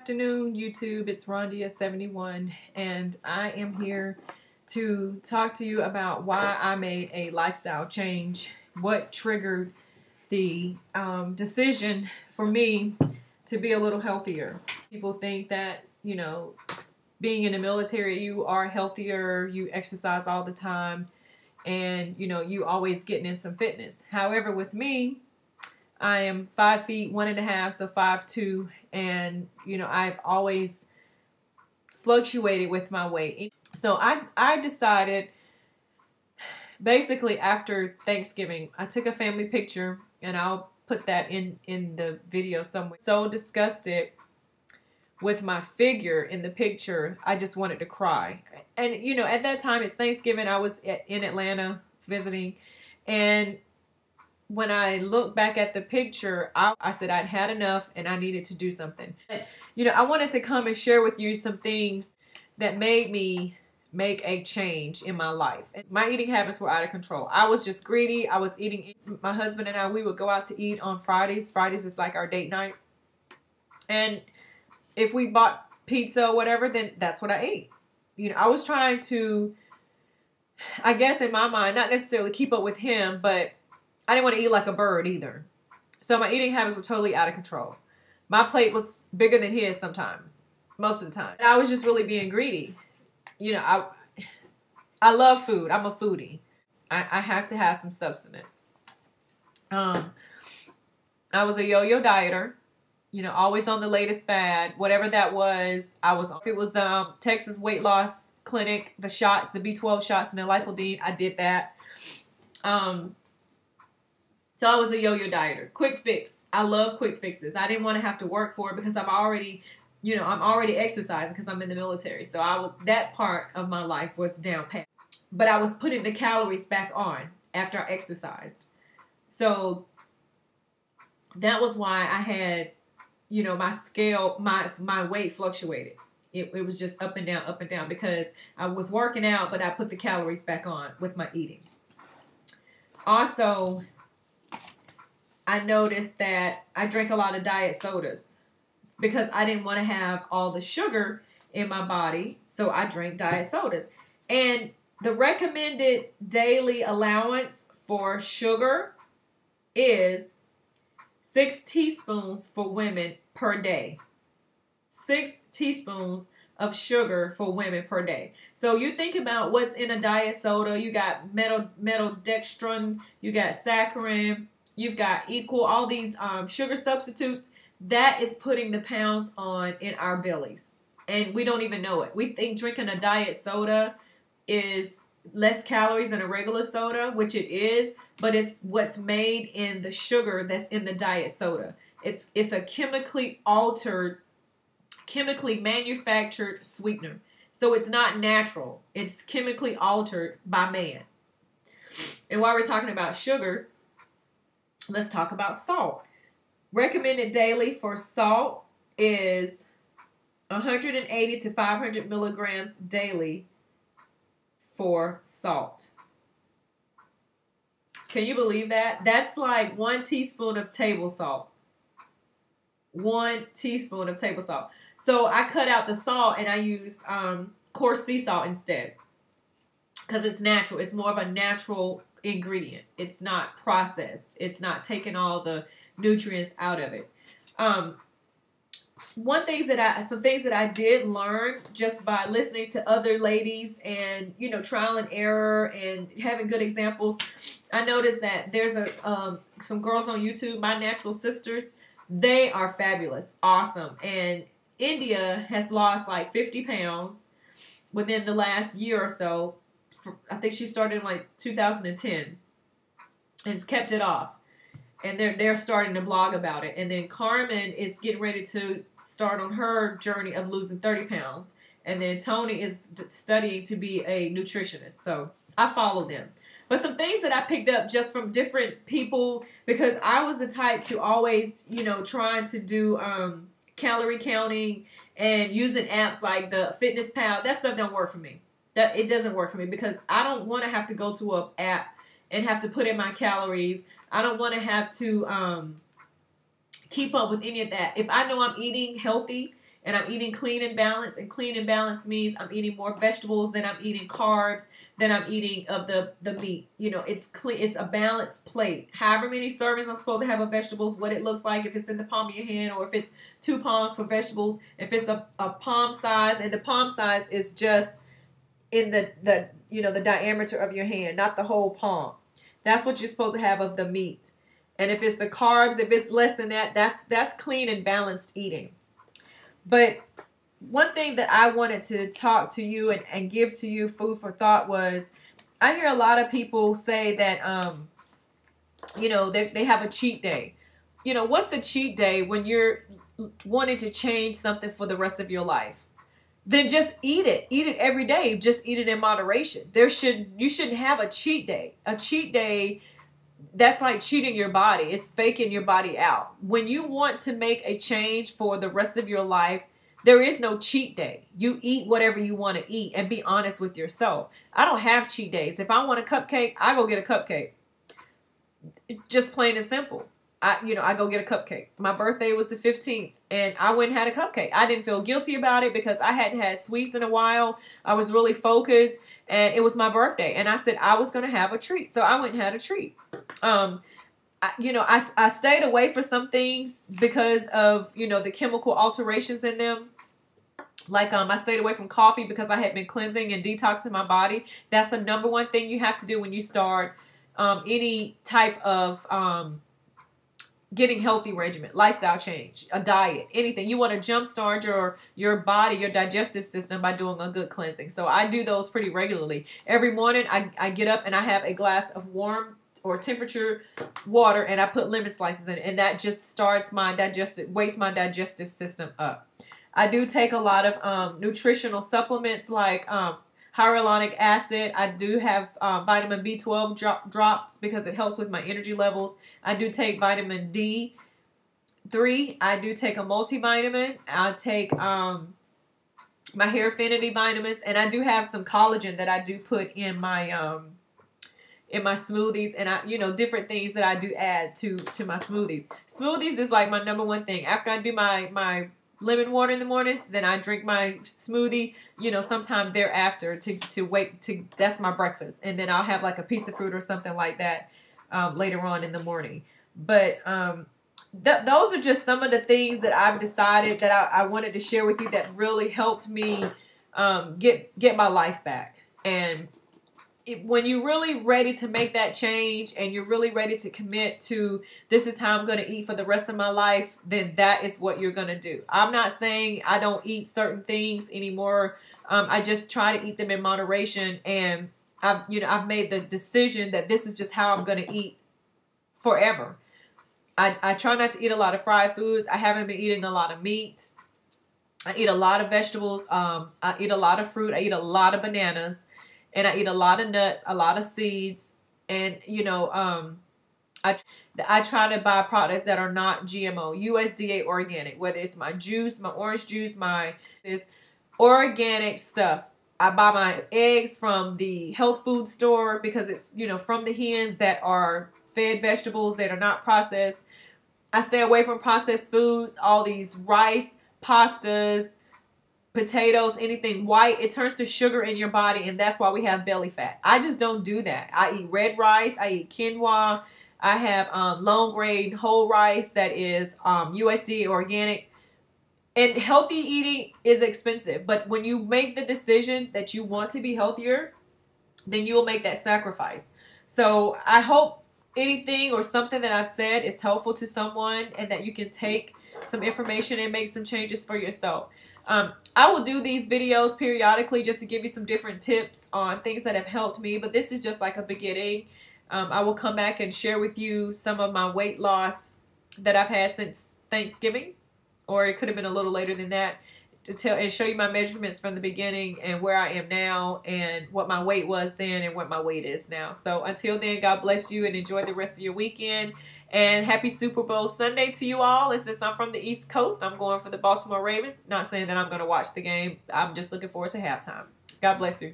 afternoon, YouTube. It's Rondia71, and I am here to talk to you about why I made a lifestyle change, what triggered the decision for me to be a little healthier. People think that, you know, being in the military, you are healthier, you exercise all the time, and, you know, you always getting in some fitness. However, with me, I am 5 feet 1.5, so 5'2", and you know I've always fluctuated with my weight. So I decided basically after Thanksgiving, I took a family picture, and I'll put that in the video somewhere. So disgusted with my figure in the picture, I just wanted to cry. And you know, at that time it's Thanksgiving. I was in Atlanta visiting, and when I look back at the picture, I said I'd had enough and I needed to do something. You know, I wanted to come and share with you some things that made me make a change in my life. My eating habits were out of control. I was just greedy. I was eating. My husband and I, we would go out to eat on Fridays. Fridays is like our date night. And if we bought pizza or whatever, then that's what I ate. You know, I was trying to, I guess in my mind, not necessarily keep up with him, but I didn't want to eat like a bird either. So my eating habits were totally out of control. My plate was bigger than his sometimes, most of the time. And I was just really being greedy. You know, I love food. I'm a foodie. I have to have some substance. I was a yo-yo dieter. You know, always on the latest fad. Whatever that was, I was on. If it was the Texas weight loss clinic, the shots, the B12 shots and the lipodine, I did that. So I was a yo-yo dieter. Quick fix. I love quick fixes. I didn't want to have to work for it because I'm already exercising because I'm in the military. So that part of my life was down pat. But I was putting the calories back on after I exercised. So that was why I had, you know, my scale, my weight fluctuated. It was just up and down because I was working out, but I put the calories back on with my eating. Also, I noticed that I drank a lot of diet sodas because I didn't want to have all the sugar in my body. So I drank diet sodas. And the recommended daily allowance for sugar is 6 teaspoons for women per day. 6 teaspoons of sugar for women per day. So you think about what's in a diet soda. You got metaldextrin, you got saccharin, you've got equal, all these sugar substitutes. That is putting the pounds on in our bellies. And we don't even know it. We think drinking a diet soda is less calories than a regular soda, which it is, but it's what's made in the sugar that's in the diet soda. It's a chemically altered, chemically manufactured sweetener. So it's not natural. It's chemically altered by man. And while we're talking about sugar, let's talk about salt. Recommended daily for salt is 180 to 500 milligrams daily for salt. Can you believe that? That's like 1 teaspoon of table salt. 1 teaspoon of table salt. So I cut out the salt and I used coarse sea salt instead because it's natural. It's more of a natural ingredient. It's not processed. It's not taking all the nutrients out of it. Some things that I did learn just by listening to other ladies and, you know, trial and error and having good examples. I noticed that there's some girls on YouTube, My Natural Sisters. They are fabulous, awesome, and India has lost like 50 pounds within the last year or so. I think she started in like 2010 and it's kept it off. And they're starting to blog about it. And then Carmen is getting ready to start on her journey of losing 30 pounds. And then Tony is studying to be a nutritionist. So I follow them. But some things that I picked up just from different people, because I was the type to always, you know, trying to do calorie counting and using apps like the Fitness Pal. That stuff don't work for me. It doesn't work for me because I don't want to have to go to an app and have to put in my calories. I don't want to have to keep up with any of that. If I know I'm eating healthy and I'm eating clean and balanced. And clean and balanced means I'm eating more vegetables than I'm eating carbs, than I'm eating of the meat. You know, it's clean. It's a balanced plate. However many servings I'm supposed to have of vegetables, what it looks like, if it's in the palm of your hand or if it's 2 palms for vegetables, if it's a palm size, and the palm size is just in the you know, the diameter of your hand, not the whole palm. That's what you're supposed to have of the meat. And if it's the carbs, if it's less than that, that's clean and balanced eating. But one thing that I wanted to talk to you and give to you food for thought was, I hear a lot of people say that, you know, they have a cheat day. You know, what's a cheat day when you're wanting to change something for the rest of your life? Then just eat it. Eat it every day. Just eat it in moderation. You shouldn't have a cheat day. A cheat day, that's like cheating your body. It's faking your body out. When you want to make a change for the rest of your life, there is no cheat day. You eat whatever you want to eat and be honest with yourself. I don't have cheat days. If I want a cupcake, I go get a cupcake. Just plain and simple. I go get a cupcake. My birthday was the 15th, and I went and had a cupcake. I didn't feel guilty about it because I hadn't had sweets in a while. I was really focused, and it was my birthday, and I said I was going to have a treat, so I went and had a treat. I stayed away for some things because of, you know, the chemical alterations in them. Like, I stayed away from coffee because I had been cleansing and detoxing my body. That's the number one thing you have to do when you start any type of getting healthy regimen, lifestyle change, a diet, anything. You want to jumpstart your body, your digestive system by doing a good cleansing. So I do those pretty regularly. Every morning I get up and I have a glass of warm or temperature water, and I put lemon slices in it, and that just starts wakes my digestive system up. I do take a lot of nutritional supplements like hyaluronic acid. I do have vitamin B12 drops because it helps with my energy levels. I do take vitamin D3. I do take a multivitamin. I take my hair affinity vitamins, and I do have some collagen that I do put in my smoothies, and different things that I do add to my smoothies. Smoothies is like my number one thing. After I do my lemon water in the mornings, then I drink my smoothie, sometime thereafter that's my breakfast. And then I'll have like a piece of fruit or something like that later on in the morning. But those are just some of the things that I've decided that I wanted to share with you that really helped me get my life back. And when you're really ready to make that change and you're really ready to commit to this is how I'm going to eat for the rest of my life, then that is what you're going to do. I'm not saying I don't eat certain things anymore. I just try to eat them in moderation, and I've made the decision that this is just how I'm going to eat forever. I try not to eat a lot of fried foods. I haven't been eating a lot of meat. I eat a lot of vegetables. I eat a lot of fruit. I eat a lot of bananas. And I eat a lot of nuts, a lot of seeds, and I try to buy products that are not GMO, USDA organic. Whether it's my juice, my orange juice, is organic stuff. I buy my eggs from the health food store because it's from the hens that are fed vegetables that are not processed. I stay away from processed foods, all these rice, pastas, potatoes, anything white. It turns to sugar in your body, and that's why we have belly fat. I just don't do that. I eat red rice. I eat quinoa. I have long grain whole rice that is USDA organic. And healthy eating is expensive, but when you make the decision that you want to be healthier, then you'll make that sacrifice. So I hope anything or something that I've said is helpful to someone, and that you can take some information and make some changes for yourself. I will do these videos periodically just to give you some different tips on things that have helped me, but this is just like a beginning. I will come back and share with you some of my weight loss that I've had since Thanksgiving, or it could have been a little later than that, to tell and show you my measurements from the beginning and where I am now and what my weight was then and what my weight is now. So until then, God bless you and enjoy the rest of your weekend. And happy Super Bowl Sunday to you all. And since I'm from the East Coast, I'm going for the Baltimore Ravens. Not saying that I'm going to watch the game. I'm just looking forward to halftime. God bless you.